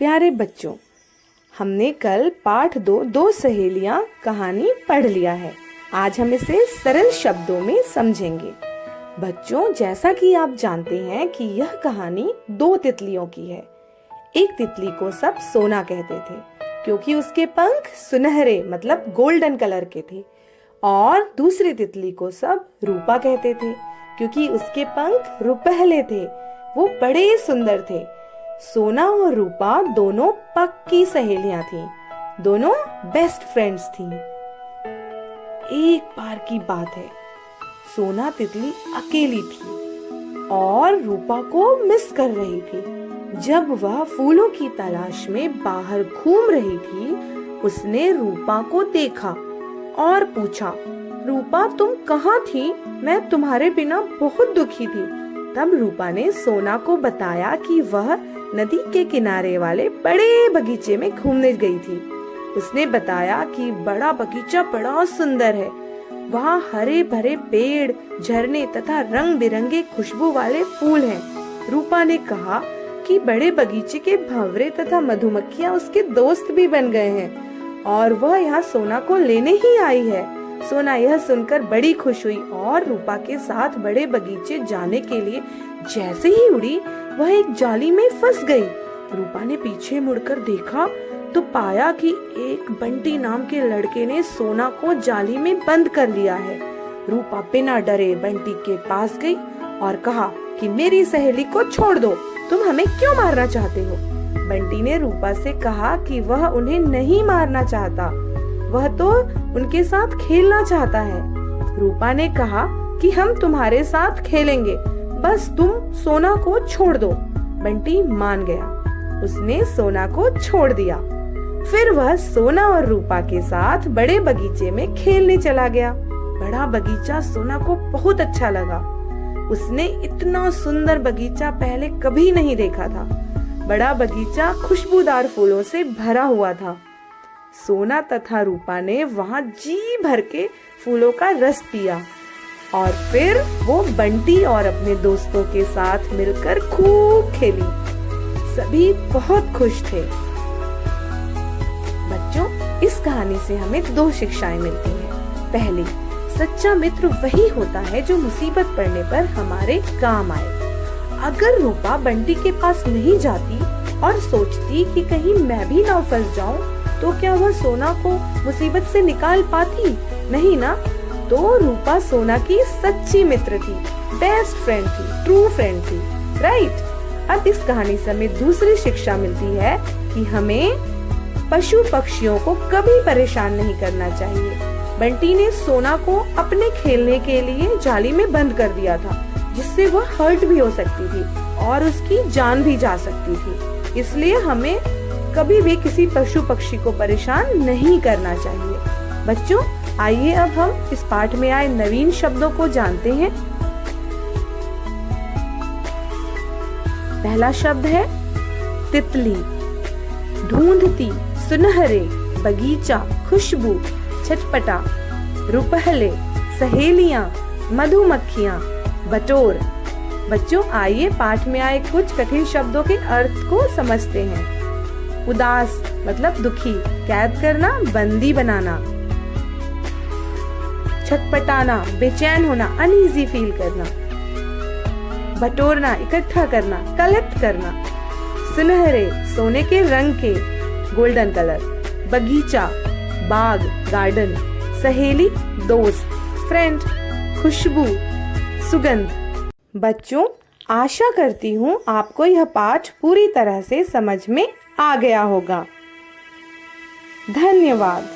प्यारे बच्चों, हमने कल पाठ दो सहेलियां कहानी पढ़ लिया है। आज हम इसे सरल शब्दों में समझेंगे। बच्चों, जैसा कि आप जानते हैं कि यह कहानी दो तितलियों की है। एक तितली को सब सोना कहते थे क्योंकि उसके पंख सुनहरे मतलब गोल्डन कलर के थे, और दूसरी तितली को सब रूपा कहते थे क्योंकि उसके पंख रुपहले थे, वो बड़े सुंदर थे। सोना और रूपा दोनों पक्की सहेलियां थीं, दोनों बेस्ट फ्रेंड्स थीं। एक बार की बात है, सोना तितली अकेली थी और रूपा को मिस कर रही थी। जब वह फूलों की तलाश में बाहर घूम रही थी, उसने रूपा को देखा और पूछा, रूपा तुम कहाँ थी? मैं तुम्हारे बिना बहुत दुखी थी। तब रूपा ने सोना को बताया कि वह नदी के किनारे वाले बड़े बगीचे में घूमने गई थी। उसने बताया कि बड़ा बगीचा बड़ा सुंदर है, वहाँ हरे भरे पेड़, झरने तथा रंग बिरंगे खुशबू वाले फूल हैं। रूपा ने कहा कि बड़े बगीचे के भंवरे तथा मधुमक्खियाँ उसके दोस्त भी बन गए हैं और वह यहाँ सोना को लेने ही आई है। सोना यह सुनकर बड़ी खुश हुई और रूपा के साथ बड़े बगीचे जाने के लिए जैसे ही उड़ी, वह एक जाली में फंस गई। रूपा ने पीछे मुड़कर देखा तो पाया कि एक बंटी नाम के लड़के ने सोना को जाली में बंद कर लिया है। रूपा बिना डरे बंटी के पास गई और कहा कि मेरी सहेली को छोड़ दो, तुम हमें क्यों मारना चाहते हो? बंटी ने रूपा से कहा कि वह उन्हें नहीं मारना चाहता, वह तो उनके साथ खेलना चाहता है। रूपा ने कहा कि हम तुम्हारे साथ खेलेंगे, बस तुम सोना को छोड़ दो। बंटी मान गया, उसने सोना को छोड़ दिया। फिर वह सोना और रूपा के साथ बड़े बगीचे में खेलने चला गया। बड़ा बगीचा सोना को बहुत अच्छा लगा। उसने इतना सुंदर बगीचा पहले कभी नहीं देखा था। बड़ा बगीचा खुशबूदार फूलों से भरा हुआ था। सोना तथा रूपा ने वहाँ जी भर के फूलों का रस पिया और फिर वो बंटी और अपने दोस्तों के साथ मिलकर खूब खेली। सभी बहुत खुश थे। बच्चों, इस कहानी से हमें दो शिक्षाएं मिलती हैं। पहली, सच्चा मित्र वही होता है जो मुसीबत पड़ने पर हमारे काम आए। अगर रूपा बंटी के पास नहीं जाती और सोचती कि कहीं मैं भी ना फंस जाऊं, तो क्या वह सोना को मुसीबत से निकाल पाती? नहीं ना। तो रूपा सोना की सच्ची मित्र थी, बेस्ट फ्रेंड थी, ट्रू फ्रेंड थी, राइट? अब इस कहानी से हमें दूसरी शिक्षा मिलती है कि हमें पशु पक्षियों को कभी परेशान नहीं करना चाहिए। बंटी ने सोना को अपने खेलने के लिए जाली में बंद कर दिया था, जिससे वह हर्ट भी हो सकती थी और उसकी जान भी जा सकती थी। इसलिए हमें कभी भी किसी पशु पक्षी को परेशान नहीं करना चाहिए। बच्चों, आइए अब हम इस पाठ में आए नवीन शब्दों को जानते हैं। पहला शब्द है तितली। ढूंढती, सुनहरे, बगीचा, खुशबू, छटपटा, रुपहले, सहेलियां, मधुमक्खियां, बटोर। बच्चों, आइए पाठ में आए कुछ कठिन शब्दों के अर्थ को समझते हैं। उदास मतलब दुखी, कैद करना, बंदी बनाना। छटपटाना, बेचैन होना, अनईजी फील करना। बटोरना, इकट्ठा करना, कलेक्ट करना। सुनहरे, सोने के रंग के, गोल्डन कलर। बगीचा, बाग, गार्डन। सहेली, दोस्त, फ्रेंड। खुशबू, सुगंध। बच्चों, आशा करती हूँ आपको यह पाठ पूरी तरह से समझ में आ गया होगा। धन्यवाद।